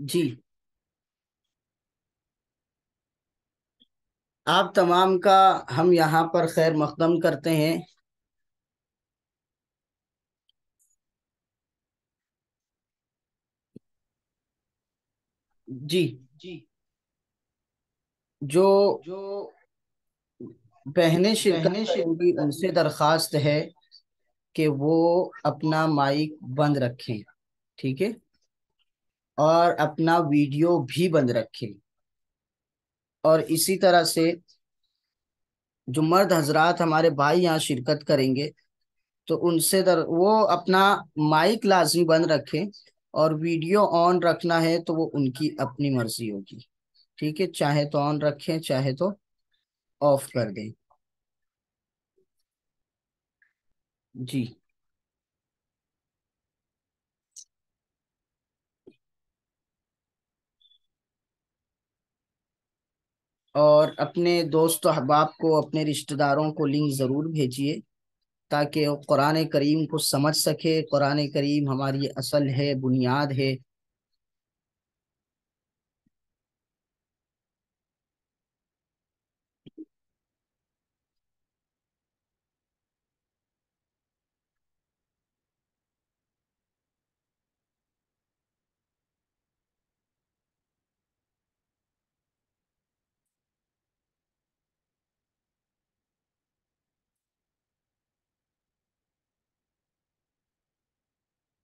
جی، آپ تمام کا ہم یہاں پر خیر مقدم کرتے ہیں۔ جی، جو بہنیں شرکت کریں گی ان سے درخواست ہے کہ وہ اپنا مائک بند رکھیں، ٹھیک ہے، اور اپنا ویڈیو بھی بند رکھیں۔ اور اسی طرح سے جو مرد حضرات ہمارے بھائی یہاں شرکت کریں گے تو ان سے وہ اپنا مائک لازمی بند رکھیں، اور ویڈیو آن رکھنا ہے تو وہ ان کی اپنی مرضی ہوگی، ٹھیک ہے، چاہے تو آن رکھیں چاہے تو آف کر دیں۔ جی، اور اپنے دوست و احباب کو، اپنے رشتہ داروں کو لنک ضرور بھیجیے تاکہ وہ قرآن کریم کو سمجھ سکے۔ قرآن کریم ہماری اصل ہے، بنیاد ہے۔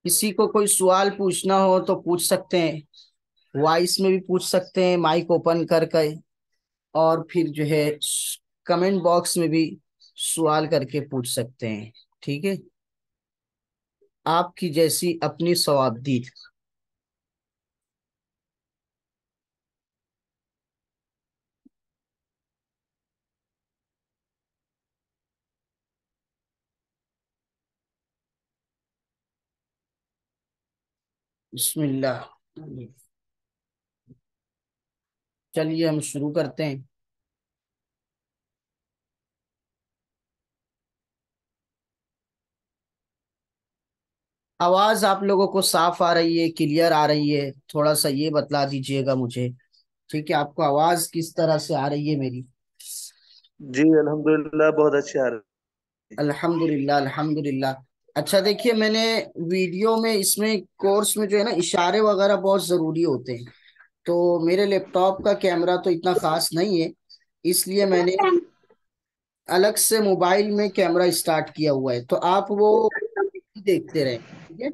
کسی کو کوئی سوال پوچھنا ہو تو پوچھ سکتے ہیں، وائس میں بھی پوچھ سکتے ہیں مائک اوپن کر کے، اور پھر جو ہے کمنٹ باکس میں بھی سوال کر کے پوچھ سکتے ہیں، ٹھیک ہے، آپ کی جیسی اپنی صوابدید۔ بسم اللہ، چلیے ہم شروع کرتے ہیں۔ آواز آپ لوگوں کو صاف آ رہی ہے، کلیئر آ رہی ہے؟ تھوڑا سا یہ بتلا دیجئے گا مجھے، ٹھیک ہے، آپ کو آواز کس طرح سے آ رہی ہے میری؟ جی الحمدللہ بہت اچھی آ رہی الحمدللہ الحمدللہ۔ اچھا دیکھیے، میں نے ویڈیو میں اس میں کورس میں جو ہے نا اشارے وغیرہ بہت ضروری ہوتے ہیں، تو میرے لیپ ٹاپ کا کیمرہ تو اتنا خاص نہیں ہے، اس لیے میں نے الگ سے موبائل میں کیمرہ اسٹارٹ کیا ہوا ہے، تو آپ وہ دیکھتے رہیں، ٹھیک ہے،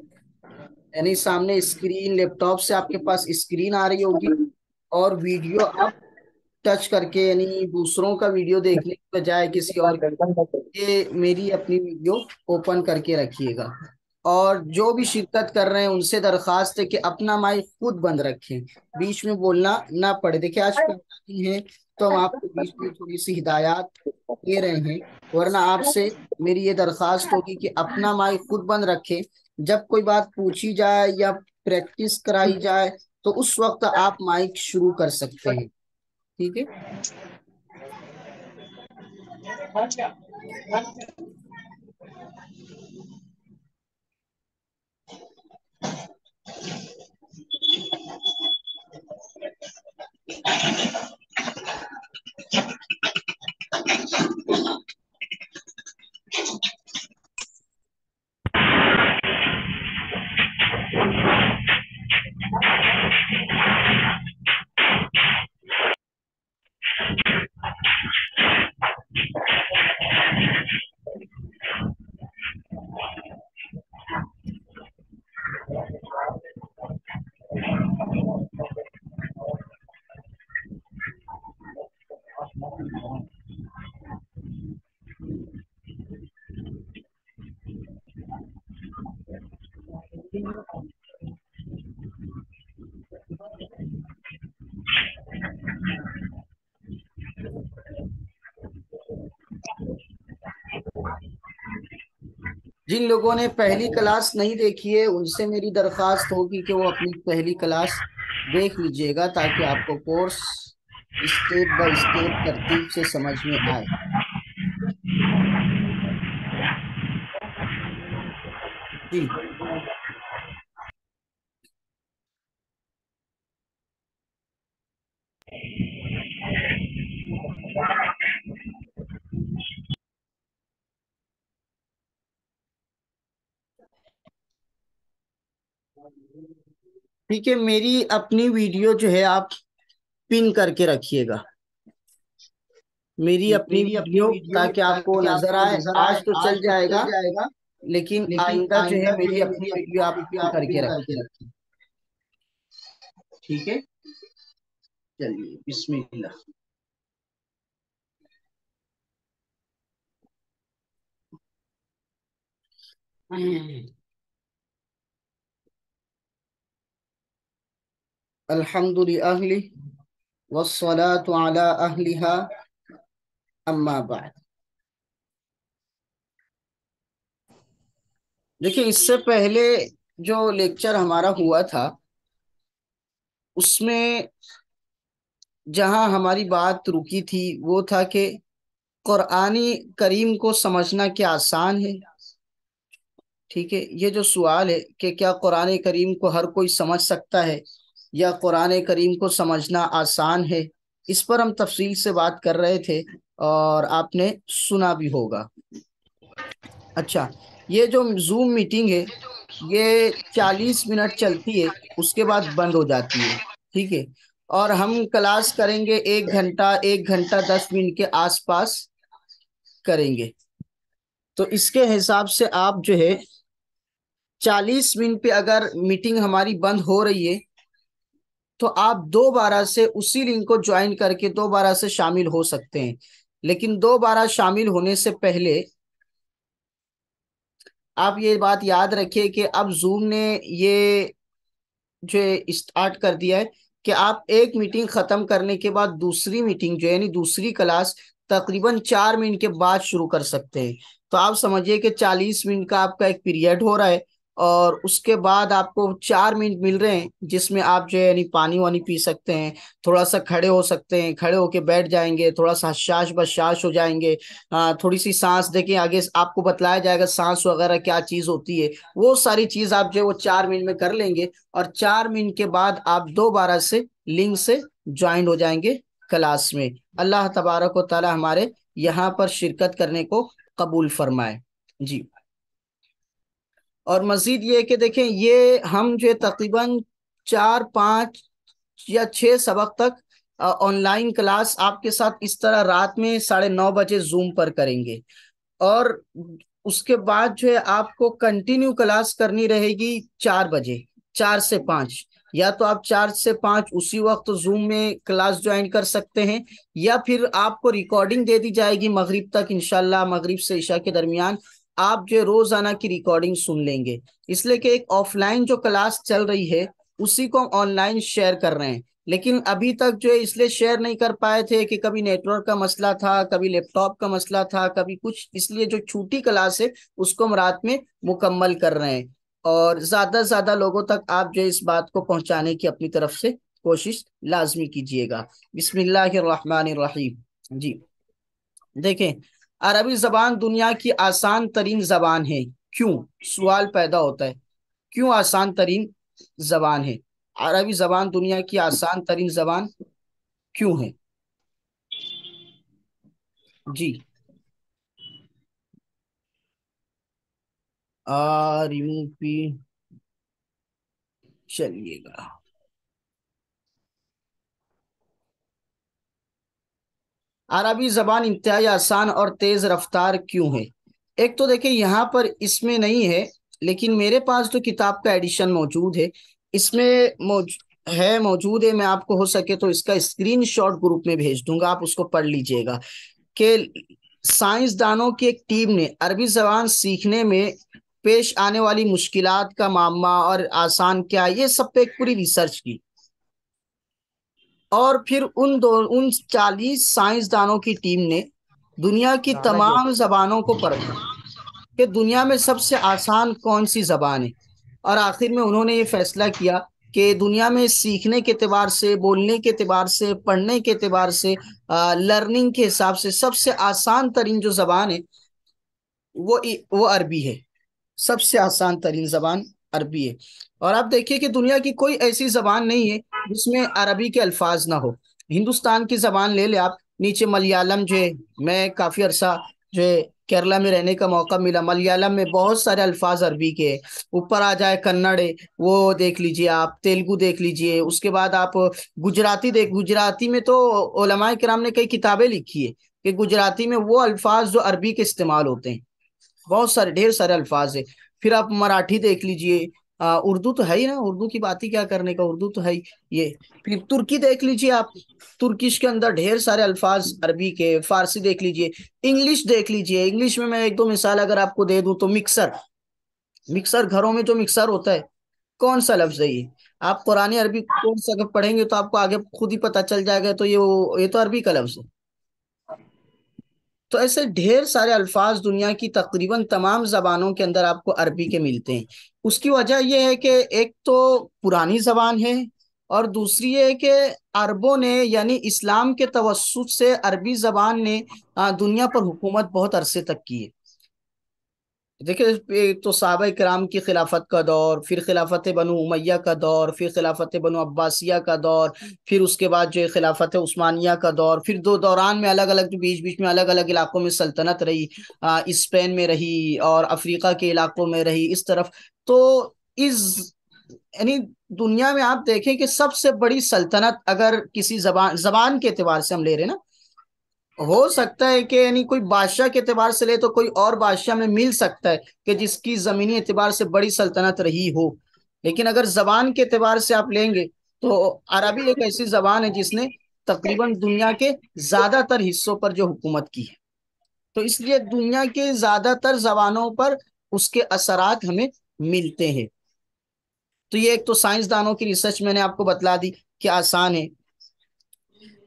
یعنی سامنے اسکرین، لیپ ٹاپ سے آپ کے پاس اسکرین آ رہی ہوگی، اور ویڈیو آپ ٹچ کر کے، یعنی دوسروں کا ویڈیو دیکھنے کے بجائے کسی اور یہ میری اپنی ویڈیو اوپن کر کے رکھیے گا۔ اور جو بھی شرکت کر رہے ہیں ان سے درخواست ہے کہ اپنا مائک خود بند رکھیں، بیچ میں بولنا نہ پڑے۔ دیکھیں آج پہلا دن ہے تو ہم آپ کو بیچ میں تھوڑی سی ہدایات دے رہے ہیں، ورنہ آپ سے میری یہ درخواست ہوگی کہ اپنا مائک خود بند رکھیں۔ جب کوئی بات پوچھی جائے یا پریکٹس کرائی جائے تو اس وقت آپ مائک شروع کر سکتے ہیں، ٹھیک ہے۔ جن لوگوں نے پہلی کلاس نہیں دیکھی ہے ان سے میری درخواست ہوگی کہ وہ اپنی پہلی کلاس دیکھ لیجئے گا تاکہ آپ کو کورس اسٹیپ بائی اسٹیپ ترتیب سے سمجھ میں آئے۔ جی، ٹھیک ہے، میری اپنی ویڈیو جو ہے آپ پن کر کے رکھیے گا، میری اپنی ویڈیو، تاکہ آپ کو نظر آئے۔ آج تو چل جائے گا، لیکن آئندہ جو ہے میری اپنی ویڈیو آپ پن کر کے رکھیں۔ ٹھیک ہے، چلیے بسم اللہ۔ الحمد للہ والصلاة على اہلها اما بعد۔ دیکھیں، اس سے پہلے جو لیکچر ہمارا ہوا تھا اس میں جہاں ہماری بات رکی تھی وہ تھا کہ قرآن کریم کو سمجھنا کیا آسان ہے؟ ٹھیک ہے، یہ جو سوال ہے کہ کیا قرآن کریم کو ہر کوئی سمجھ سکتا ہے یا قرآن کریم کو سمجھنا آسان ہے، اس پر ہم تفصیل سے بات کر رہے تھے اور آپ نے سنا بھی ہوگا۔ اچھا، یہ جو زوم میٹنگ ہے یہ 40 منٹ چلتی ہے، اس کے بعد بند ہو جاتی ہے، ٹھیک ہے، اور ہم کلاس کریں گے 1 گھنٹہ، 1 گھنٹہ 10 منٹ کے آس پاس کریں گے۔ تو اس کے حساب سے آپ جو ہے 40 منٹ پہ اگر میٹنگ ہماری بند ہو رہی ہے تو آپ دوبارہ سے اسی لنک کو جوائن کر کے دوبارہ سے شامل ہو سکتے ہیں، لیکن دوبارہ شامل ہونے سے پہلے آپ یہ بات یاد رکھیے کہ اب زوم نے یہ جو اسٹارٹ کر دیا ہے کہ آپ ایک میٹنگ ختم کرنے کے بعد دوسری میٹنگ جو ہے یعنی دوسری کلاس تقریباً 4 منٹ کے بعد شروع کر سکتے ہیں۔ تو آپ سمجھیے کہ 40 منٹ کا آپ کا ایک پیریڈ ہو رہا ہے اور اس کے بعد آپ کو 4 منٹ مل رہے ہیں جس میں آپ جو ہے یعنی پانی وانی پی سکتے ہیں، تھوڑا سا کھڑے ہو سکتے ہیں، کھڑے ہو کے بیٹھ جائیں گے، تھوڑا سا حشاش بشاش ہو جائیں گے، تھوڑی سی سانس دیکھیں، آگے آپ کو بتلایا جائے گا سانس وغیرہ کیا چیز ہوتی ہے، وہ ساری چیز آپ جو ہے وہ 4 منٹ میں کر لیں گے، اور 4 منٹ کے بعد آپ دوبارہ سے لنک سے جوائن ہو جائیں گے کلاس میں۔ اللہ تبارک و تعالی ہمارے یہاں پر شرکت کرنے کو قبول فرمائے۔ جی، اور مزید یہ کہ دیکھیں، یہ ہم جو تقریباً 4 5 یا 6 سبق تک آن لائن کلاس آپ کے ساتھ اس طرح رات میں 9:30 بجے زوم پر کریں گے، اور اس کے بعد جو ہے آپ کو کنٹینیو کلاس کرنی رہے گی 4 بجے، 4 سے 5، یا تو آپ 4 سے 5 اسی وقت زوم میں کلاس جوائن کر سکتے ہیں، یا پھر آپ کو ریکارڈنگ دے دی جائے گی مغرب تک، انشاءاللہ مغرب سے عشاء کے درمیان آپ جو روزانہ کی ریکارڈنگ سن لیں گے، اس لیے کہ ایک آف لائن جو کلاس چل رہی ہے اسی کو ہم آن لائن شیئر کر رہے ہیں، لیکن ابھی تک جو ہے اس لیے شیئر نہیں کر پائے تھے کہ کبھی نیٹ ورک کا مسئلہ تھا، کبھی لیپ ٹاپ کا مسئلہ تھا، کبھی کچھ، اس لیے جو چھوٹی کلاس ہے اس کو ہم رات میں مکمل کر رہے ہیں، اور زیادہ سے زیادہ لوگوں تک آپ جو اس بات کو پہنچانے کی اپنی طرف سے کوشش لازمی کیجیے گا۔ بسم اللہ الرحمن الرحیم۔ جی، دیکھیں، عربی زبان دنیا کی آسان ترین زبان ہے۔ کیوں؟ سوال پیدا ہوتا ہے، کیوں آسان ترین زبان ہے؟ عربی زبان دنیا کی آسان ترین زبان کیوں ہے؟ جی، RUP، چلیے گا۔ عربی زبان انتہائی آسان اور تیز رفتار کیوں ہے؟ ایک تو دیکھیں یہاں پر اس میں نہیں ہے، لیکن میرے پاس جو کتاب کا ایڈیشن موجود ہے اس میں موجود ہے، میں آپ کو ہو سکے تو اس کا اسکرین شاٹ گروپ میں بھیج دوں گا، آپ اس کو پڑھ لیجئے گا کہ سائنسدانوں کی ایک ٹیم نے عربی زبان سیکھنے میں پیش آنے والی مشکلات کا معمہ اور آسان کیا، یہ سب پہ ایک پوری ریسرچ کی، اور پھر ان 40 سائنسدانوں کی ٹیم نے دنیا کی تمام زبانوں کو پرکھا کہ دنیا میں سب سے آسان کون سی زبان ہے، اور آخر میں انہوں نے یہ فیصلہ کیا کہ دنیا میں سیکھنے کے اعتبار سے، بولنے کے اعتبار سے، پڑھنے کے اعتبار سے، لرننگ کے حساب سے سب سے آسان ترین جو زبان ہے وہ عربی ہے، سب سے آسان ترین زبان عربی ہے۔ اور آپ دیکھیے کہ دنیا کی کوئی ایسی زبان نہیں ہے جس میں عربی کے الفاظ نہ ہو۔ ہندوستان کی زبان لے لے آپ، نیچے ملیالم جو ہے، میں کافی عرصہ جو ہے کیرلا میں رہنے کا موقع ملا، ملیالم میں بہت سارے الفاظ عربی کے ہیں۔ اوپر آ جائے کنڑ ہے، وہ دیکھ لیجئے آپ، تیلگو دیکھ لیجئے، اس کے بعد آپ گجراتی گجراتی میں تو علماء کرام نے کئی کتابیں لکھی ہے کہ گجراتی میں وہ الفاظ جو عربی کے استعمال ہوتے ہیں، بہت سارے ڈھیر سارے الفاظ ہیں۔ پھر آپ مراٹھی دیکھ لیجئے، اردو تو ہے ہی نا، اردو کی بات ہی کیا کرنے کا، اردو تو ہے ہی یہ۔ پھر ترکی دیکھ لیجئے آپ، ترکش کے اندر ڈھیر سارے الفاظ عربی کے۔ فارسی دیکھ لیجئے، انگلش دیکھ لیجئے، انگلش میں ایک دو مثال اگر آپ کو دے دوں تو مکسر، مکسر گھروں میں جو مکسر ہوتا ہے، کون سا لفظ ہے یہ؟ آپ قرآن عربی کون سا پڑھیں گے تو آپ کو آگے خود ہی پتا چل جائے گا، تو یہ تو عربی کا لفظ ہے۔ تو ایسے ڈھیر سارے الفاظ دنیا کی تقریباً تمام زبانوں کے اندر آپ کو عربی کے ملتے ہیں۔ اس کی وجہ یہ ہے کہ ایک تو پرانی زبان ہے، اور دوسری یہ کہ عربوں نے یعنی اسلام کے توسط سے عربی زبان نے دنیا پر حکومت بہت عرصے تک کی ہے۔ دیکھیں، ایک تو صحابہ کرام کی خلافت کا دور، پھر خلافت بنو امیہ کا دور، پھر خلافت بنو عباسیہ کا دور، پھر اس کے بعد جو ہے خلافت عثمانیہ کا دور، پھر دو دوران میں الگ الگ جو بیچ بیچ میں الگ الگ علاقوں میں سلطنت رہی، اسپین میں رہی اور افریقہ کے علاقوں میں رہی اس طرف۔ تو اس یعنی دنیا میں آپ دیکھیں کہ سب سے بڑی سلطنت اگر کسی زبان کے اعتبار سے ہم لے رہے ہیں نا، ہو سکتا ہے کہ یعنی کوئی بادشاہ کے اعتبار سے لے تو کوئی اور بادشاہ میں مل سکتا ہے کہ جس کی زمینی اعتبار سے بڑی سلطنت رہی ہو، لیکن اگر زبان کے اعتبار سے آپ لیں گے تو عربی ایک ایسی زبان ہے جس نے تقریباً دنیا کے زیادہ تر حصوں پر جو حکومت کی ہے۔ تو اس لیے دنیا کے زیادہ تر زبانوں پر اس کے اثرات ہمیں ملتے ہیں۔ تو یہ ایک تو سائنسدانوں کی ریسرچ میں نے آپ کو بتلا دی کہ آسان ہے۔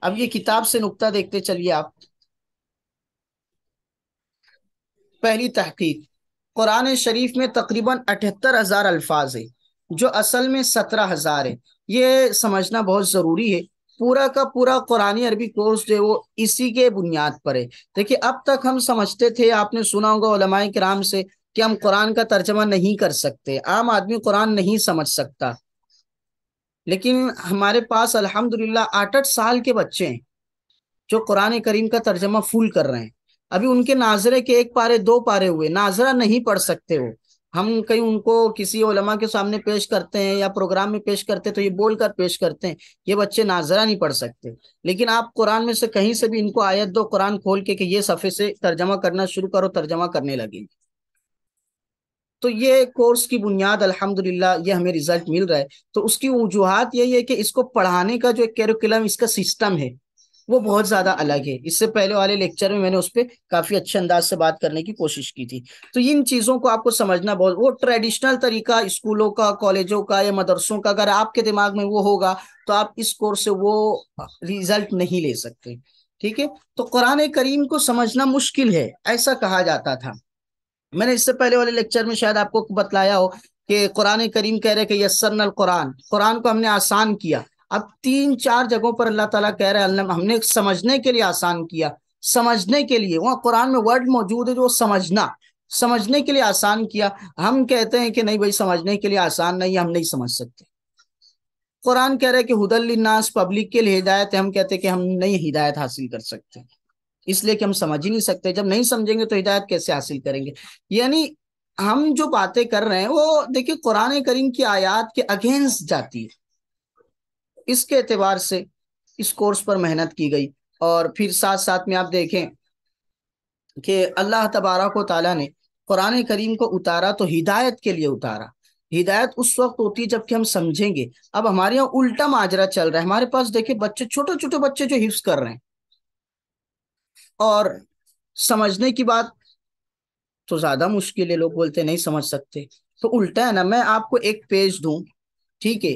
اب یہ کتاب سے نقطہ دیکھتے چلیے آپ۔ پہلی تحقیق، قرآن شریف میں تقریباً 78,000 الفاظ ہیں جو اصل میں 17,000 ہے۔ یہ سمجھنا بہت ضروری ہے۔ پورا کا پورا قرآن عربی کورس جو ہے وہ اسی کے بنیاد پر ہے۔ دیکھیے، اب تک ہم سمجھتے تھے، آپ نے سنا ہوگا علماء کرام سے، کہ ہم قرآن کا ترجمہ نہیں کر سکتے، عام آدمی قرآن نہیں سمجھ سکتا۔ لیکن ہمارے پاس الحمدللہ 8 8 سال کے بچے ہیں جو قرآن کریم کا ترجمہ فل کر رہے ہیں۔ ابھی ان کے ناظرے کے 1 پارے 2 پارے ہوئے، ناظرہ نہیں پڑھ سکتے وہ۔ ہم کہیں ان کو کسی علماء کے سامنے پیش کرتے ہیں یا پروگرام میں پیش کرتے ہیں تو یہ بول کر پیش کرتے ہیں، یہ بچے ناظرہ نہیں پڑھ سکتے۔ لیکن آپ قرآن میں سے کہیں سے بھی ان کو آیت دو قرآن کھول کے کہ یہ صفحے سے ترجمہ کرنا شروع کرو، ترجمہ کرنے لگیں گے۔ تو یہ کورس کی بنیاد الحمدللہ یہ ہمیں رزلٹ مل رہا ہے۔ تو اس کی وجوہات یہی ہے کہ اس کو پڑھانے کا جو ایک کیریکولم، اس کا سسٹم ہے، وہ بہت زیادہ الگ ہے۔ اس سے پہلے والے لیکچر میں نے اس پہ کافی اچھے انداز سے بات کرنے کی کوشش کی تھی۔ تو ان چیزوں کو آپ کو سمجھنا بہت، وہ ٹریڈیشنل طریقہ اسکولوں کا، کالجوں کا یا مدرسوں کا اگر آپ کے دماغ میں وہ ہوگا تو آپ اس کورس سے وہ ریزلٹ نہیں لے سکتے۔ ٹھیک ہے؟ تو قرآن کریم کو سمجھنا مشکل ہے ایسا کہا جاتا تھا۔ میں نے اس سے پہلے والے لیکچر میں شاید آپ کو بتلایا ہو کہ قرآن کریم کہہ رہے کہ یسرنا القرآن، قرآن کو ہم نے آسان کیا۔ اب 3 4 جگہوں پر اللہ تعالیٰ کہہ رہے ہیں ہم نے سمجھنے کے لیے آسان کیا، سمجھنے کے لیے۔ وہاں قرآن میں ورڈ موجود ہے جو سمجھنا، سمجھنے کے لیے آسان کیا۔ ہم کہتے ہیں کہ نہیں بھائی، سمجھنے کے لیے آسان نہیں، ہم نہیں سمجھ سکتے۔ قرآن کہہ رہے کہ ہدی للناس، پبلک کے لیے ہدایت ہے، ہم کہتے ہیں کہ ہم نہیں ہدایت حاصل کر سکتے، اس لیے کہ ہم سمجھ ہی نہیں سکتے۔ جب نہیں سمجھیں گے تو ہدایت کیسے حاصل کریں گے؟ یعنی ہم جو باتیں کر رہے ہیں وہ دیکھیں قرآن کریم کی آیات کے اگینسٹ جاتی ہے۔ اس کے اعتبار سے اس کورس پر محنت کی گئی، اور پھر ساتھ ساتھ میں آپ دیکھیں کہ اللہ تبارک و تعالیٰ نے قرآن کریم کو اتارا تو ہدایت کے لیے اتارا۔ ہدایت اس وقت ہوتی ہے جب کہ ہم سمجھیں گے۔ اب ہمارے یہاں الٹا ماجرا چل رہا ہے، ہمارے پاس دیکھیں بچے، چھوٹے چھوٹے بچے جو حفظ کر رہے ہیں، اور سمجھنے کی بات تو زیادہ مشکل ہے، لوگ بولتے نہیں سمجھ سکتے۔ تو الٹا ہے نا، میں آپ کو ایک پیج دوں، ٹھیک ہے،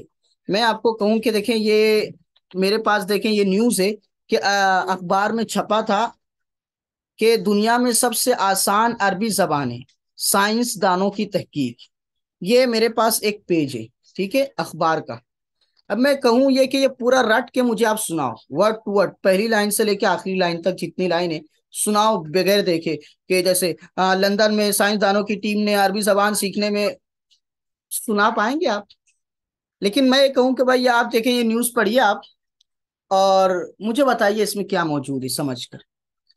میں آپ کو کہوں کہ دیکھیں یہ میرے پاس دیکھیں یہ نیوز ہے کہ اخبار میں چھپا تھا کہ دنیا میں سب سے آسان عربی زبانیں، سائنس دانوں کی تحقیق۔ یہ میرے پاس ایک پیج ہے، ٹھیک ہے، اخبار کا۔ اب میں کہوں یہ کہ یہ پورا رٹ کے مجھے آپ سناؤ، ورڈ ٹو ورڈ، پہلی لائن سے لے کے آخری لائن تک جتنی لائن ہے سناؤ بغیر دیکھے کہ جیسے لندن میں سائنسدانوں کی ٹیم نے عربی زبان سیکھنے میں، سنا پائیں گے آپ؟ لیکن میں یہ کہوں کہ بھائی آپ دیکھیں یہ نیوز پڑھیے آپ، اور مجھے بتائیے اس میں کیا موجود ہے سمجھ کر۔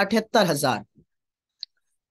78,000।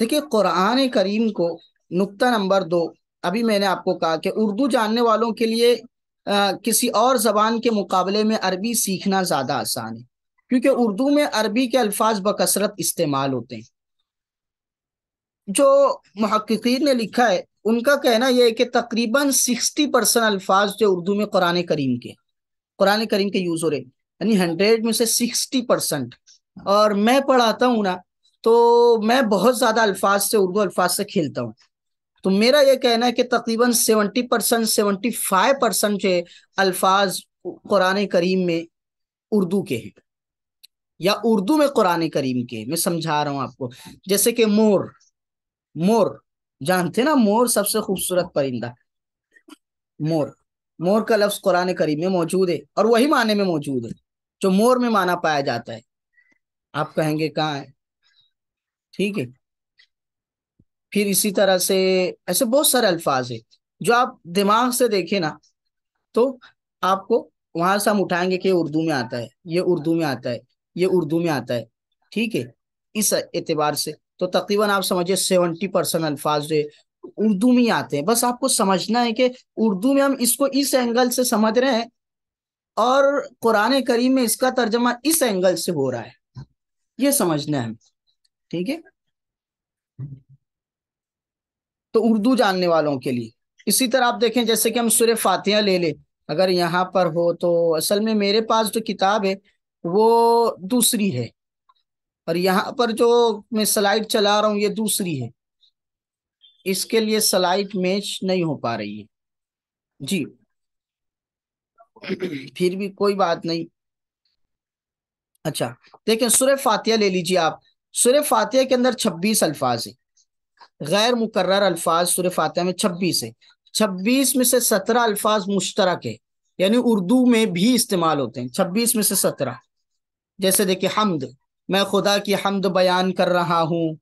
دیکھیے قرآن کریم کو، نقطہ نمبر 2، ابھی میں نے آپ کو کہا کہ اردو جاننے والوں کے لیے کسی اور زبان کے مقابلے میں عربی سیکھنا زیادہ آسان ہے، کیونکہ اردو میں عربی کے الفاظ بکثرت استعمال ہوتے ہیں۔ جو محققین نے لکھا ہے ان کا کہنا یہ ہے کہ تقریباً 60% الفاظ جو اردو میں قرآن کریم کے یوز ہو رہے، یعنی 100 میں سے 60%۔ اور میں پڑھاتا ہوں نا، تو میں بہت زیادہ الفاظ سے، اردو الفاظ سے کھیلتا ہوں، تو میرا یہ کہنا ہے کہ تقریباً 70%، 75% جو الفاظ قرآن کریم میں اردو کے ہیں، یا اردو میں قرآن کریم کے۔ میں سمجھا رہا ہوں آپ کو، جیسے کہ مور جانتے نا، مور سب سے خوبصورت پرندہ، مور مور کا لفظ قرآن کریم میں موجود ہے، اور وہی معنی میں موجود ہے جو مور میں معنی پایا جاتا ہے۔ آپ کہیں گے کہاں ہے؟ ٹھیک ہے۔ پھر اسی طرح سے ایسے بہت سارے الفاظ ہیں جو آپ دماغ سے دیکھیں نا، تو آپ کو وہاں سے ہم اٹھائیں گے کہ یہ اردو میں آتا ہے، یہ اردو میں آتا ہے، یہ اردو میں آتا ہے۔ ٹھیک ہے، اس اعتبار سے تو تقریباً آپ سمجھے 70% الفاظ جو اردو میں ہی آتے ہیں۔ بس آپ کو سمجھنا ہے کہ اردو میں ہم اس کو اس اینگل سے سمجھ رہے ہیں، اور قرآن کریم میں اس کا ترجمہ اس اینگل سے ہو رہا ہے، یہ سمجھنا ہے۔ ٹھیک ہے، تو اردو جاننے والوں کے لیے اسی طرح آپ دیکھیں، جیسے کہ ہم سورہ فاتحہ لے لیں، اگر یہاں پر ہو تو اصل میں میرے پاس جو کتاب ہے وہ دوسری ہے، اور یہاں پر جو میں سلائڈ چلا رہا ہوں یہ دوسری ہے، اس کے لیے سلائڈ میچ نہیں ہو پا رہی ہے جی۔ پھر بھی کوئی بات نہیں۔ اچھا، دیکھیں سورہ فاتحہ لے لیجیے آپ، سورہ فاتحہ کے اندر 26 الفاظ ہیں، غیر مکرر الفاظ سورہ فاتحہ میں 26 ہے۔ 26 میں سے 17 الفاظ مشترک ہے، یعنی اردو میں بھی استعمال ہوتے ہیں، 26 میں سے 17۔ جیسے دیکھیں حمد، میں خدا کی حمد بیان کر رہا ہوں،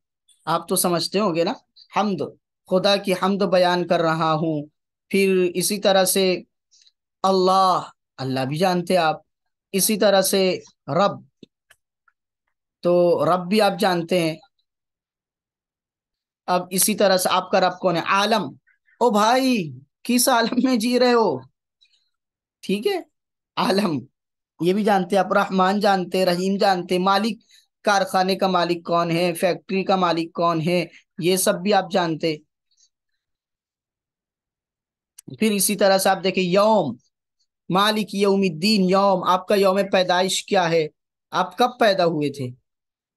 آپ تو سمجھتے ہوں گے نا، حمد، خدا کی حمد بیان کر رہا ہوں۔ پھر اسی طرح سے اللہ، اللہ بھی جانتے آپ۔ اسی طرح سے رب، تو رب بھی آپ جانتے ہیں۔ اب اسی طرح سے آپ کا رب کون ہے؟ عالم، او بھائی کس عالم میں جی رہے ہو؟ ٹھیک ہے، عالم یہ بھی جانتے آپ، رحمان جانتے، رحیم جانتے، مالک، کارخانے کا مالک کون ہے، فیکٹری کا مالک کون ہے، یہ سب بھی آپ جانتے۔ پھر اسی طرح سے آپ دیکھیں یوم، مالک یوم الدین، یوم آپ کا یوم پیدائش کیا ہے، آپ کب پیدا ہوئے تھے؟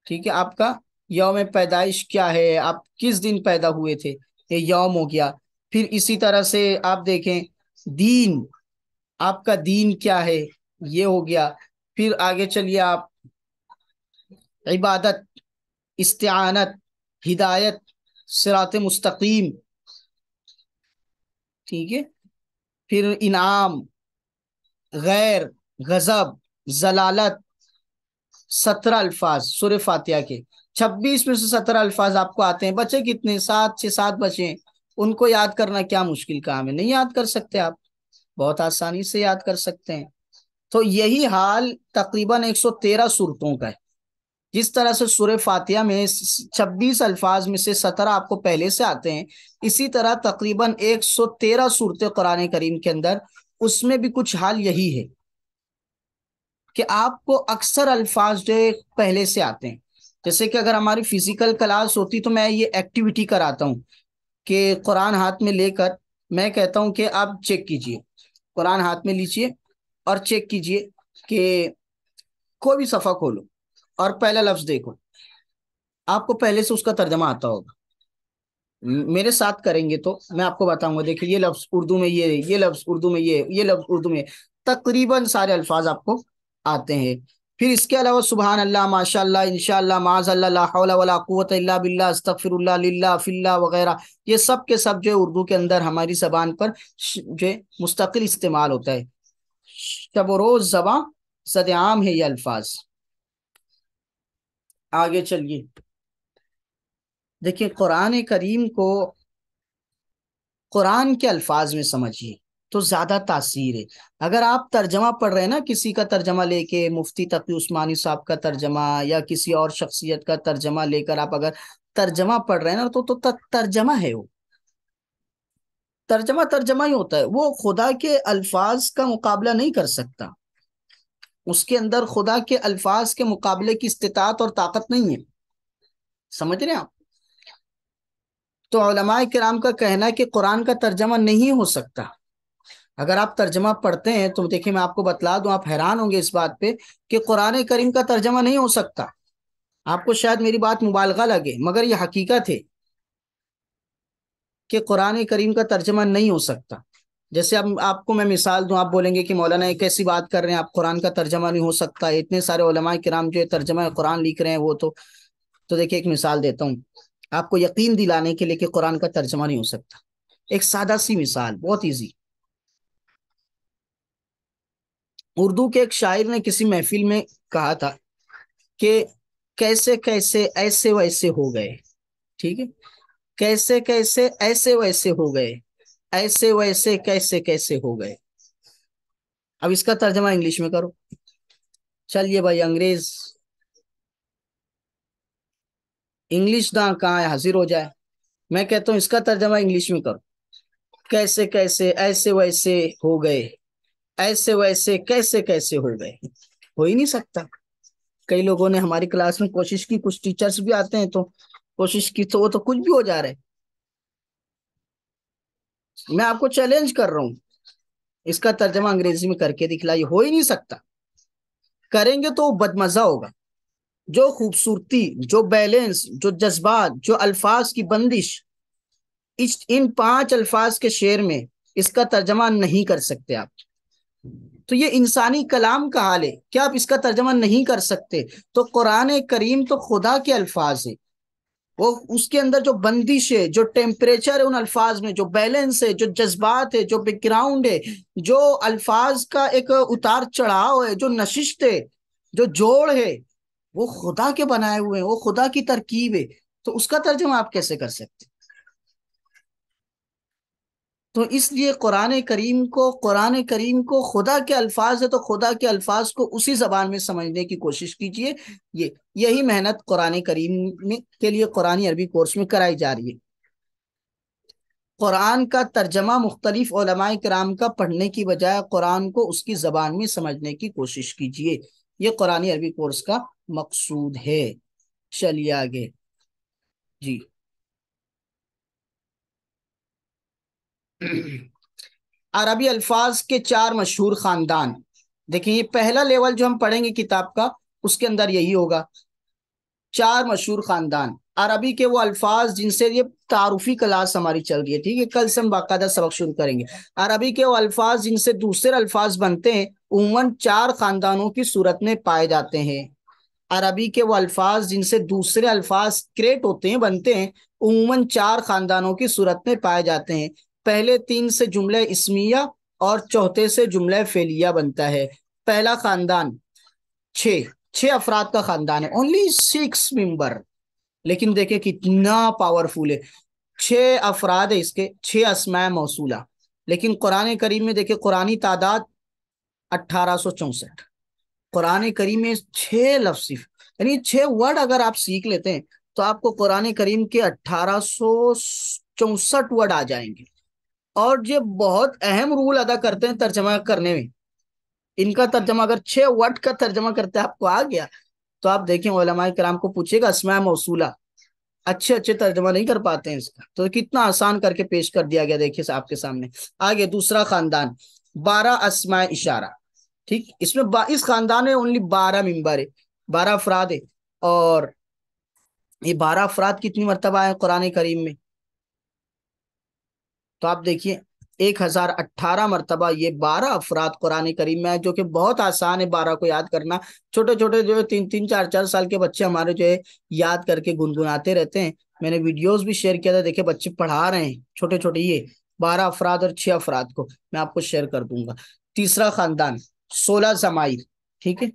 ٹھیک ہے، آپ کا یوم پیدائش کیا ہے، آپ کس دن پیدا ہوئے تھے، یہ یوم ہو گیا۔ پھر اسی طرح سے آپ دیکھیں دین، آپ کا دین کیا ہے، یہ ہو گیا۔ پھر آگے چلیے آپ، عبادت، استعانت، ہدایت، صراط مستقیم، ٹھیک ہے۔ پھر انعام، غیر، غضب، ضلالت، 17 الفاظ سورہ فاتحہ کے، 26 میں سے 17 الفاظ آپ کو آتے ہیں۔ بچے کتنے؟ 7 بچے، ان کو یاد کرنا کیا مشکل کام ہے؟ نہیں یاد کر سکتے آپ، بہت آسانی سے یاد کر سکتے ہیں۔ تو یہی حال تقریباً 113 صورتوں کا ہے۔ جس طرح سے سورہ فاتحہ میں 26 الفاظ میں سے 17 آپ کو پہلے سے آتے ہیں، اسی طرح تقریباً 113 صورتیں قرآن کریم کے اندر، اس میں بھی کچھ حال یہی ہے کہ آپ کو اکثر الفاظ جو پہلے سے آتے ہیں۔ جیسے کہ اگر ہماری فزیکل کلاس ہوتی تو میں یہ ایکٹیویٹی کراتا ہوں کہ قرآن ہاتھ میں لے کر میں کہتا ہوں کہ آپ چیک کیجئے، قرآن ہاتھ میں لیجئے اور چیک کیجئے کہ کوئی بھی صفحہ کھولو اور پہلا لفظ دیکھو، آپ کو پہلے سے اس کا ترجمہ آتا ہوگا۔ میرے ساتھ کریں گے تو میں آپ کو بتاؤں گا، دیکھیں یہ لفظ اردو میں یہ لفظ اردو میں یہ لفظ اردو میں، تقریباً سارے الفاظ آپ کو آتے ہیں۔ پھر اس کے علاوہ سبحان اللہ، ماشاء اللہ، انشاء اللہ، معاذ اللہ، لا حول ولا قوت الا باللہ، استغفر اللہ، للہ، فی اللہ وغیرہ، یہ سب کے سب جو اردو کے اندر ہماری زبان پر جو مستقل استعمال ہوتا ہے، شب و روز زباں زد عام ہے یہ الفاظ۔ آگے چلیے، دیکھیں قرآن کریم کو قرآن کے الفاظ میں سمجھیے تو زیادہ تاثیر ہے۔ اگر آپ ترجمہ پڑھ رہے ہیں نا، کسی کا ترجمہ لے کے، مفتی تقی عثمانی صاحب کا ترجمہ یا کسی اور شخصیت کا ترجمہ لے کر آپ اگر ترجمہ پڑھ رہے ہیں نا تو ترجمہ ہے وہ، ترجمہ ترجمہ ہی ہوتا ہے، وہ خدا کے الفاظ کا مقابلہ نہیں کر سکتا، اس کے اندر خدا کے الفاظ کے مقابلے کی استطاعت اور طاقت نہیں ہے، سمجھ رہے ہیں آپ؟ تو علماء کرام کا کہنا ہے کہ قرآن کا ترجمہ نہیں ہو سکتا۔ اگر آپ ترجمہ پڑھتے ہیں تو دیکھیں میں آپ کو بتلا دوں، آپ حیران ہوں گے اس بات پہ کہ قرآن کریم کا ترجمہ نہیں ہو سکتا۔ آپ کو شاید میری بات مبالغہ لگے، مگر یہ حقیقت ہے کہ قرآن کریم کا ترجمہ نہیں ہو سکتا۔ جیسے اب آپ کو میں مثال دوں، آپ بولیں گے کہ مولانا ایک ایسی بات کر رہے ہیں، آپ قرآن کا ترجمہ نہیں ہو سکتا، اتنے سارے علماء کرام جو ترجمہ قرآن لکھ رہے ہیں وہ تو دیکھیں ایک مثال دیتا ہوں آپ کو یقین دلانے کے لیے کہ قرآن کا ترجمہ نہیں ہو سکتا۔ ایک سادہ سی مثال، بہت ایزی۔ اردو کے ایک شاعر نے کسی محفل میں کہا تھا کہ کیسے کیسے ایسے ویسے ہو گئے، ٹھیک ہے، کیسے کیسے ایسے ویسے ہو گئے، ایسے ویسے کیسے کیسے ہو گئے۔ اب اس کا ترجمہ انگلش میں کرو، چلیے بھائی انگریز انگلش داں کہاں ہے، حاضر ہو جائے۔ میں کہتا ہوں اس کا ترجمہ انگلش میں کرو، کیسے کیسے ایسے ویسے ہو گئے، ایسے ویسے کیسے کیسے ہو گئے، ہو ہی نہیں سکتا۔ کئی لوگوں نے ہماری کلاس میں کوشش کی، کچھ ٹیچرز بھی آتے ہیں تو کوشش کی تو وہ تو کچھ بھی ہو جا رہے۔ میں آپ کو چیلنج کر رہا ہوں، اس کا ترجمہ انگریزی میں کر کے دکھلائیے، ہو ہی نہیں سکتا۔ کریں گے تو بدمزہ ہوگا۔ جو خوبصورتی، جو بیلنس، جو جذبات، جو الفاظ کی بندش ان 5 الفاظ کے شعر میں اس کا ترجمہ نہیں کر سکتے آپ۔ تو یہ انسانی کلام کا حال ہے، کیا آپ اس کا ترجمہ نہیں کر سکتے؟ تو قرآن کریم تو خدا کے الفاظ ہے، وہ اس کے اندر جو بندش ہے، جو ٹیمپریچر ہے ان الفاظ میں، جو بیلنس ہے، جو جذبات ہے، جو بیک گراؤنڈ ہے، جو الفاظ کا ایک اتار چڑھاؤ ہے، جو نشست ہے، جو جوڑ ہے، وہ خدا کے بنائے ہوئے ہیں، وہ خدا کی ترکیب ہے۔ تو اس کا ترجمہ آپ کیسے کر سکتے؟ تو اس لیے قرآن کریم کو خدا کے الفاظ ہے تو خدا کے الفاظ کو اسی زبان میں سمجھنے کی کوشش کیجئے۔ یہی محنت قرآن کریم کے لیے قرآن عربی کورس میں کرائی جا رہی ہے۔ قرآن کا ترجمہ مختلف علماء کرام کا پڑھنے کی بجائے قرآن کو اس کی زبان میں سمجھنے کی کوشش کیجئے، یہ قرآن عربی کورس کا مقصود ہے۔ چلیے آگے جی۔ عربی الفاظ کے 4 مشہور خاندان، دیکھیں یہ پہلا لیول جو ہم پڑھیں گے کتاب کا، اس کے اندر یہی ہوگا، 4 مشہور خاندان عربی کے وہ الفاظ جن سے، یہ تعارفی کلاس ہماری چل رہی ہے، ٹھیک ہے، کل سے ہم باقاعدہ سبق شروع کریں گے۔ عربی کے وہ الفاظ جن سے دوسرے الفاظ بنتے ہیں عموماً 4 خاندانوں کی صورت میں پائے جاتے ہیں۔ عربی کے وہ الفاظ جن سے دوسرے الفاظ کریٹ ہوتے ہیں، بنتے ہیں، عموماً 4 خاندانوں کی صورت میں پائے جاتے ہیں۔ پہلے 3 سے جملہ اسمیہ اور چوتھے سے جملہ فعلیہ بنتا ہے۔ پہلا خاندان 6 افراد کا خاندان ہے، اونلی 6 ممبر، لیکن دیکھیں کتنا پاورفل ہے۔ 6 افراد ہے اس کے، 6 اسماء موصولہ، لیکن قرآن کریم میں دیکھیں قرآنی تعداد 1864۔ قرآن کریم میں 6 لفظ، یعنی 6 ورڈ اگر آپ سیکھ لیتے ہیں تو آپ کو قرآن کریم کے 1864 ورڈ آ جائیں گے۔ اور یہ بہت اہم رول ادا کرتے ہیں ترجمہ کرنے میں۔ ان کا ترجمہ اگر 6 ورڈ کا ترجمہ کرتے آپ کو آ گیا تو آپ دیکھیں علماء کرام کو پوچھے گا اسماء موصولہ اچھے ترجمہ نہیں کر پاتے ہیں اس کا، تو کتنا آسان کر کے پیش کر دیا گیا، دیکھیے آپ کے سامنے۔ آگے دوسرا خاندان 12 اسماء اشارہ، ٹھیک، اس میں اس خاندان میں اونلی 12 ممبر ہے، 12 افراد ہے، اور یہ 12 افراد کتنی مرتبہ آئے قرآن کریم میں؟ تو آپ دیکھیے 1018 مرتبہ یہ 12 افراد قرآن کریم میں ہے، جو کہ بہت آسان ہے 12 کو یاد کرنا۔ چھوٹے چھوٹے جو 3 4 سال کے بچے ہمارے جو ہے یاد کر کے گنگناتے رہتے ہیں، میں نے ویڈیوز بھی شیئر کیا تھا، دیکھیں بچے پڑھا رہے ہیں چھوٹے چھوٹے، یہ 12 افراد اور 6 افراد کو میں آپ کو شیئر کر دوں گا۔ تیسرا خاندان 16 ضمائر، ٹھیک ہے،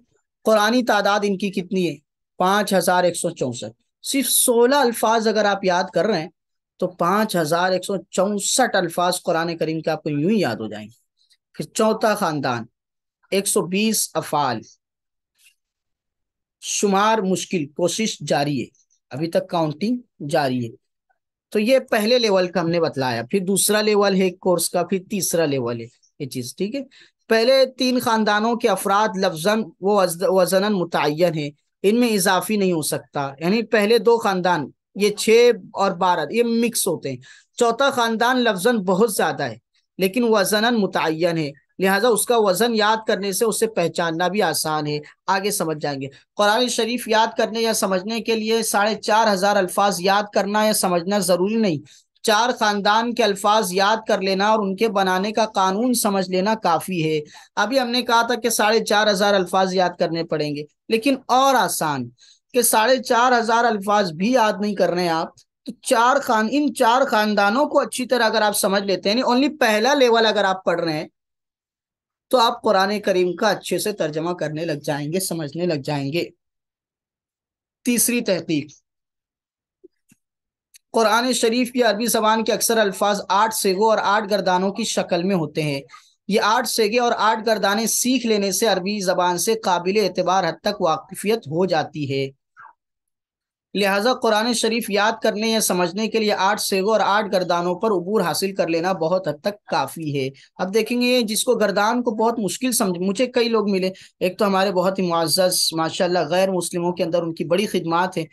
قرآنی تعداد ان کی کتنی ہے؟ 5164۔ صرف 16 الفاظ اگر آپ یاد کر رہے ہیں تو 5164 الفاظ قرآن کریم کے آپ کو یوں ہی یاد ہو جائیں گے۔ پھر چوتھا خاندان 120 افعال، شمار مشکل، کوشش جاری ہے۔ ابھی تک کاؤنٹنگ جاری ہے. تو یہ پہلے لیول کا ہم نے بتلایا. پھر دوسرا لیول ہے کورس کا, پھر تیسرا لیول ہے یہ چیز. ٹھیک ہے, پہلے 3 خاندانوں کے افراد لفظاً وہ وزناً متعین ہیں, ان میں اضافی نہیں ہو سکتا. یعنی پہلے 2 خاندان یہ 6 اور 12 یہ مکس ہوتے ہیں. چوتھا خاندان لفظاً بہت زیادہ ہے لیکن وزناً متعین ہے, لہٰذا اس کا وزن یاد کرنے سے اسے پہچاننا بھی آسان ہے. آگے سمجھ جائیں گے. قرآن شریف یاد کرنے یا سمجھنے کے لیے 4,500 الفاظ یاد کرنا یا سمجھنا ضروری نہیں. 4 خاندان کے الفاظ یاد کر لینا اور ان کے بنانے کا قانون سمجھ لینا کافی ہے. ابھی ہم نے کہا تھا کہ 4,500 الفاظ یاد کرنے پڑیں گے, لیکن اور آسان کہ 4,500 الفاظ بھی یاد نہیں کر رہے ہیں آپ, تو ان 4 خاندانوں کو اچھی طرح اگر آپ سمجھ لیتے ہیں, اونلی پہلا لیول اگر آپ پڑھ رہے ہیں, تو آپ قرآن کریم کا اچھے سے ترجمہ کرنے لگ جائیں گے, سمجھنے لگ جائیں گے. تیسری تحقیق, قرآن شریف کی عربی زبان کے اکثر الفاظ 8 صیغوں اور 8 گردانوں کی شکل میں ہوتے ہیں. یہ 8 صیغے اور 8 گردانے سیکھ لینے سے عربی زبان سے قابل اعتبار حد تک واقفیت ہو جاتی ہے. لہٰذا قرآن شریف یاد کرنے یا سمجھنے کے لیے 8 صیغوں اور 8 گردانوں پر عبور حاصل کر لینا بہت حد تک کافی ہے. اب دیکھیں گے جس کو گردان کو بہت مشکل سمجھ, مجھے کئی لوگ ملے, ایک تو ہمارے بہت ہی معزز ماشاءاللہ غیر مسلموں کے اندر ان کی بڑی خدمات ہیں,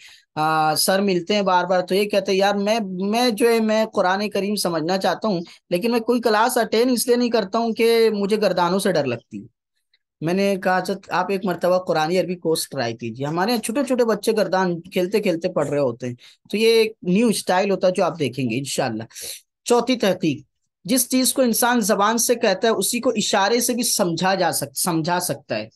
سر ملتے ہیں بار بار, تو یہ کہتے ہیں یار میں جو ہے میں قرآن کریم سمجھنا چاہتا ہوں, لیکن میں کوئی کلاس اٹینڈ اس لیے نہیں کرتا ہوں کہ مجھے گردانوں سے ڈر لگتی ہے. میں نے کہا اچھا آپ ایک مرتبہ قرآن عربی کورس ٹرائی کیجیے. ہمارے یہاں چھوٹے چھوٹے بچے گردان کھیلتے کھیلتے پڑھ رہے ہوتے ہیں, تو یہ ایک نیو اسٹائل ہوتا ہے جو آپ دیکھیں گے انشاءاللہ. چوتھی تحقیق, جس چیز کو انسان زبان سے کہتا ہے اسی کو اشارے سے بھی سمجھا سکتا ہے.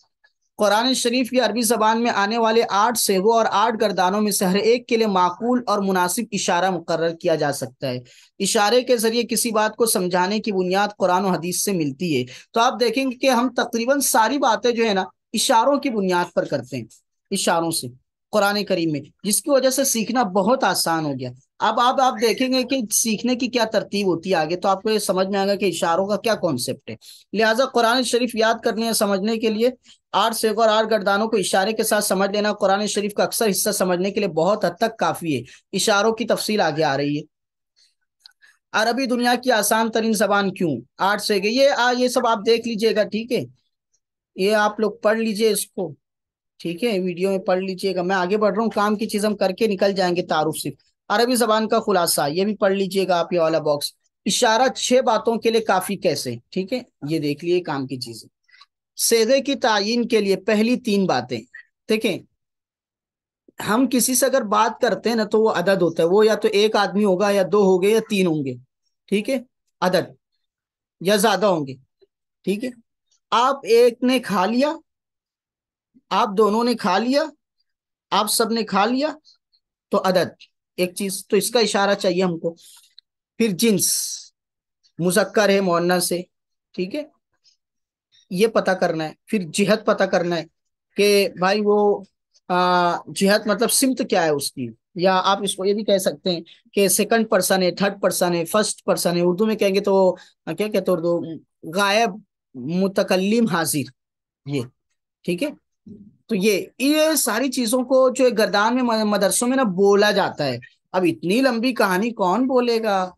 قرآن شریف کی عربی زبان میں آنے والے 8 صیغوں اور 8 گردانوں میں سے ہر ایک کے لیے معقول اور مناسب اشارہ مقرر کیا جا سکتا ہے. اشارے کے ذریعے کسی بات کو سمجھانے کی بنیاد قرآن و حدیث سے ملتی ہے. تو آپ دیکھیں گے کہ ہم تقریباً ساری باتیں جو ہے نا اشاروں کی بنیاد پر کرتے ہیں, اشاروں سے قرآن کریم میں, جس کی وجہ سے سیکھنا بہت آسان ہو گیا. اب آپ دیکھیں گے کہ سیکھنے کی کیا ترتیب ہوتی ہے آگے, تو آپ کو یہ سمجھ میں آئے گا کہ اشاروں کا کیا کانسیپٹ ہے. لہٰذا قرآن شریف یاد کرنے یا سمجھنے کے لیے 8 صیغوں اور 8 گردانوں کو اشارے کے ساتھ سمجھ لینا قرآن شریف کا اکثر حصہ سمجھنے کے لیے بہت حد تک کافی ہے. اشاروں کی تفصیل آگے آ رہی ہے. عربی دنیا کی آسان ترین زبان کیوں؟ 8 صیغے یہ سب آپ دیکھ لیجئے گا. ٹھیک ہے, یہ آپ لوگ پڑھ لیجئے اس کو. ٹھیک ہے, ویڈیو میں پڑھ لیجئے گا. میں آگے بڑھ رہا ہوں, کام کی چیز ہم کر کے نکل جائیں گے. تعارف صرف عربی زبان کا خلاصہ, یہ بھی پڑھ لیجئے گا آپ, یہ والا باکس. اشارہ 6 باتوں کے لیے کافی کیسے؟ ٹھیک ہے, یہ دیکھ لیے کام کی چیزیں. صیغے کی تعیین کے لیے پہلی 3 باتیں دیکھیں. ہم کسی سے اگر بات کرتے ہیں نا تو وہ عدد ہوتا ہے, وہ یا تو 1 آدمی ہوگا یا 2 ہوں گے یا 3 ہوں گے. ٹھیک ہے, عدد یا زیادہ ہوں گے. ٹھیک ہے, آپ ایک نے کھا لیا, آپ دونوں نے کھا لیا, آپ سب نے کھا لیا, تو عدد ایک چیز, تو اس کا اشارہ چاہیے ہم کو. پھر جنس, مذکر ہے مؤنث ہے. ٹھیک ہے, یہ پتا کرنا ہے. پھر جہت پتا کرنا ہے کہ بھائی وہ جہت مطلب سمت کیا ہے اس کی, یا آپ اس کو یہ بھی کہہ سکتے ہیں کہ سیکنڈ پرسن ہے, تھرڈ پرسن ہے, فرسٹ پرسن ہے. اردو میں کہیں گے تو کیا کہتے ہیں اردو, غائب, متکلم, حاضر, یہ. ٹھیک ہے, تو یہ ساری چیزوں کو جو گردان میں مدرسوں میں نا بولا جاتا ہے. اب اتنی لمبی کہانی کون بولے گا,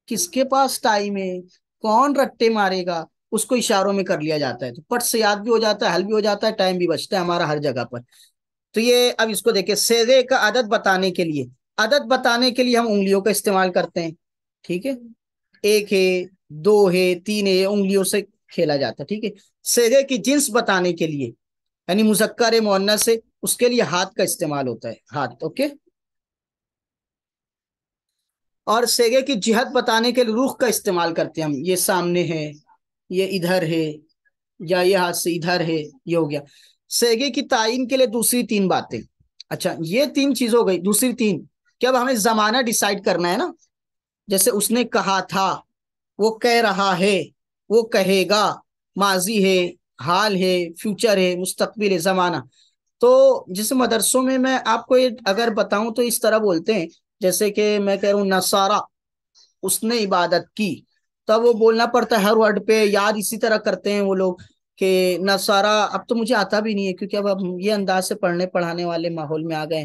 کس کے پاس ٹائم ہے, کون رٹے مارے گا, اس کو اشاروں میں کر لیا جاتا ہے. تو پٹ سے یاد بھی ہو جاتا ہے, حل بھی ہو جاتا ہے, ٹائم بھی بچتا ہے ہمارا ہر جگہ پر. تو یہ اب اس کو دیکھیں, صیغے کا عدد بتانے کے لیے ہم انگلیوں کا استعمال کرتے ہیں. ٹھیک ہے, 1 ہے, 2 ہے, 3 ہے, انگلیوں سے کھیلا جاتا ہے. ٹھیک ہے, صیغے کی جنس بتانے کے لیے یعنی مذکر ہے مؤنث ہے, اس کے لیے ہاتھ کا استعمال ہوتا ہے, ہاتھ. اوکے, اور صیغے کی جہت بتانے کے لیے رخ کا استعمال کرتے ہیں ہم. یہ سامنے ہے, یہ ادھر ہے, یا یہ ہاتھ سے ادھر ہے, یہ ہو گیا. صیغے کی تعین کے لیے دوسری 3 باتیں. اچھا, یہ 3 چیز ہو گئی. دوسری 3 کہ اب ہمیں زمانہ ڈیسائیڈ کرنا ہے نا. جیسے اس نے کہا تھا, وہ کہہ رہا ہے, وہ کہے گا, ماضی ہے, حال ہے, فیوچر ہے, مستقبل ہے, زمانہ. تو جس مدرسوں میں آپ کو اگر بتاؤں تو اس طرح بولتے ہیں, جیسے کہ میں کہہ رہا ہوں نصارہ, اس نے عبادت کی, تب وہ بولنا پڑتا ہے ہر ورڈ پہ, یاد اسی طرح کرتے ہیں وہ لوگ کہ نصارہ. اب تو مجھے آتا بھی نہیں ہے کیونکہ اب یہ انداز سے پڑھنے پڑھانے والے ماحول میں آ گئے.